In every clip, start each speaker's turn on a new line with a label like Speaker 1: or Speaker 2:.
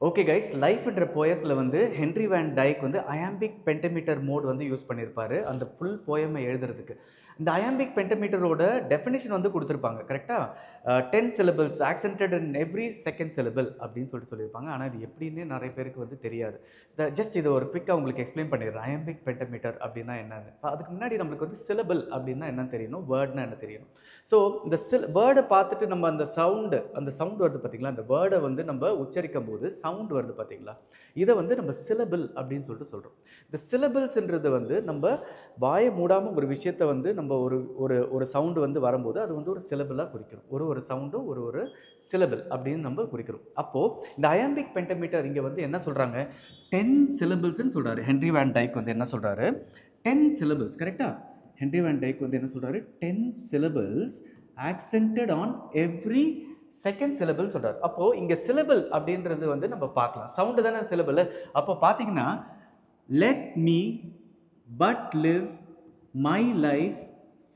Speaker 1: Okay guys, லைஃப்ன்ற போயத்தில் வந்து Henry Van Dyke வந்து iambic பென்டமீட்டர் mode வந்து யூஸ் பண்ணியிருப்பாரு அந்த ஃபுல் போயமை எழுதுறதுக்கு. இந்த அயாம்பிக் பென்டமீட்டரோட டெஃபினிஷன் வந்து கொடுத்துருப்பாங்க கரெக்டாக. 10 syllables accented in every second syllable அப்படின்னு சொல்லியிருப்பாங்க. ஆனால் இது எப்படின்னு நிறைய பேருக்கு வந்து தெரியாது. ஜஸ்ட் இது ஒரு குவிக்காக உங்களுக்கு எக்ஸ்பிளைன் பண்ணிடுறேன். அயாம்பிக் பென்டமீட்டர் அப்படின்னா என்னன்னு. அதுக்கு முன்னாடி நம்மளுக்கு வந்து சிலபிள் அப்படின்னா என்னன்னு தெரியணும், வேர்ட்னா என்ன தெரியணும். ஸோ இந்த வேர்டை பார்த்துட்டு நம்ம அந்த சவுண்ட் வருது பார்த்தீங்களா, அந்த வேர்டை வந்து நம்ம உச்சரிக்கும் போது சவுண்ட் வருது பார்த்தீங்களா, இதை வந்து நம்ம சிலபிள் அப்படின்னு சொல்லிட்டு சொல்கிறோம். இந்த சிலபிள்ஸ்ன்றது வந்து நம்ம வாயை மூடாமல் ஒரு விஷயத்தை வந்து நம்ம ஒரு ஒரு ஒரு சவுண்டு வந்து வரும்போது அது வந்து ஒரு சிலபிளாக குறிக்கிறோம். ஒரு சவுண்டும் ஒரு சிலபிள் அப்படின்னு நம்ம குறிக்கிறோம். அப்போது இந்த அயாம்பிக் பென்டமீட்டர் இங்கே வந்து என்ன சொல்கிறாங்க, 10 syllablesன்னு சொல்கிறாரு. ஹென்ரி வேன் டைக் வந்து என்ன சொல்கிறாரு, 10 syllables கரெக்டாக. ஹென்ரி வேன் டைக் வந்து என்ன சொல்கிறாரு, 10 syllables accented on every second syllable சொல்கிறார். அப்போது இங்கே சிலபிள் அப்படின்றது வந்து நம்ம பார்க்கலாம், சவுண்டு தானே சிலபிள். அப்போ பார்த்தீங்கன்னா let me but live my life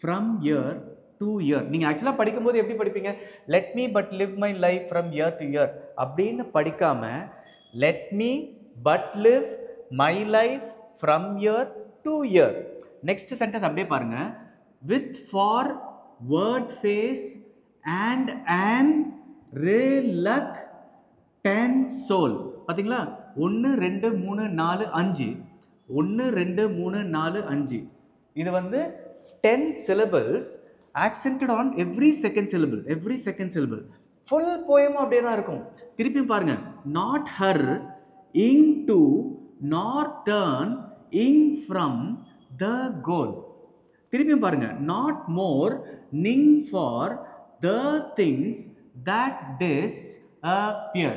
Speaker 1: from year to year. நீங்கள் ஆக்சுவலாக படிக்கும்போது எப்படி படிப்பீங்க, let me but live my life from year to year அப்படின்னு படிக்காமல் let me but live my life from year to year. Next sentence அப்படியே பாருங்க, with forward face and an reluctant soul. பார்த்தீங்களா, 1 2 3 4 5, 1 2 3 4 5. இது வந்து 10 syllables accented on every second syllable. Full போயமும் அப்படியே தான் இருக்கும். திருப்பியும் பாருங்க, not her ing to nor turn ing from the goal. திருப்பியும் பாருங்க, not more ning for the things that disappear.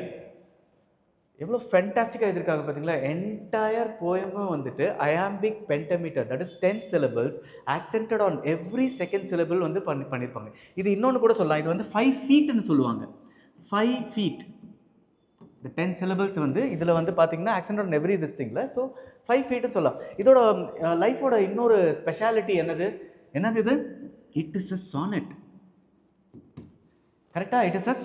Speaker 1: எவ்வளோ ஃபேண்டாஸ்டிக்காக எழுதியிருக்காங்க பார்த்தீங்களா. என்டையர் போயமும் வந்துட்டு iambic pentameter, that is 10 syllables accented on every second syllable வந்து பண்ணியிருப்பாங்க. இது இன்னொன்று கூட சொல்லலாம், இது வந்து 5 feetன்னு சொல்லுவாங்க. 5 feet. இந்த 10 syllables வந்து இதில் வந்து பார்த்தீங்கன்னா accented on every this thingல, ஸோ 5 feetன்னு சொல்லலாம். இதோட லைஃபோட இன்னொரு ஸ்பெஷாலிட்டி என்னது இது, இட் இஸ் அ சானட். கரெக்டா, it is a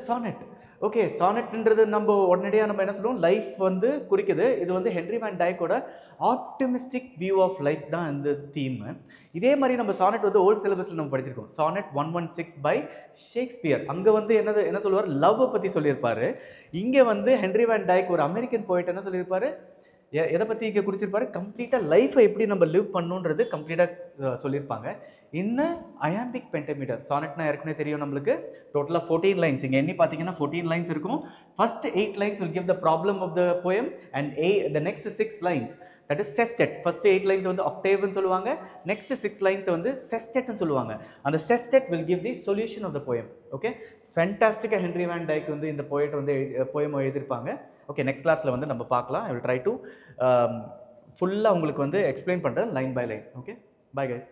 Speaker 1: sonnet. Okay, சானட்ன்றது நம்ம உடனடியாக நம்ம என்ன சொல்லுவோம், லைஃப் வந்து குறிக்குது. இது வந்து ஹென்ரி வேன் டைக்கோட ஆப்டிமிஸ்டிக் வியூ ஆஃப் லைஃப் தான் இந்த தீம். இதே மாதிரி நம்ம சானட் வந்து ஓல்ட் சிலபஸில் நம்ம படிச்சிருக்கோம். Sonnet 116 by Shakespeare. அங்கே வந்து என்ன சொல்லுவார், லவ்வை பற்றி சொல்லியிருப்பாரு. இங்கே வந்து ஹென்ரி வேன் டைக் ஒரு அமெரிக்கன் போயிட் என்ன சொல்லியிருப்பாரு, எதை பற்றி இங்கே குறிச்சிருப்பாரு, கம்ப்ளீட்டாக லைஃப்பை எப்படி நம்ம லிவ் பண்ணுன்றது கம்ப்ளீட்டாக சொல்லியிருப்பாங்க. இன்னும் அயாம்பிக் பென்டமீட்டர் சானட்னா ஏற்கனவே தெரியும் நம்மளுக்கு, டோட்டலாக 14 லைன்ஸ். இங்கே எண்ணி பார்த்தீங்கன்னா 14 லைன்ஸ் இருக்கும். First 8 lines will give the problem of the poem and the next 6 lines that is sestet. First 8 lines வந்து octaveன்னு சொல்லுவாங்க, நெக்ஸ்ட் 6 லைன்ஸ் வந்து sestetன்னு சொல்லுவாங்க. அந்த sestet will give the solution of the poem. Okay, ஃபேண்டாஸ்டிக்காக ஹென்ரி வேன் டைக் வந்து இந்த poet வந்து poem எழுதியிருப்பாங்க. ஓகே, நெக்ஸ்ட் கிளாஸில் வந்து நம்ம பார்க்கலாம். ஐ வில் ட்ரை டு ஃபுல்லாக உங்களுக்கு வந்து எக்ஸ்பிளைன் பண்ணுறேன் line by line. Okay, bye guys.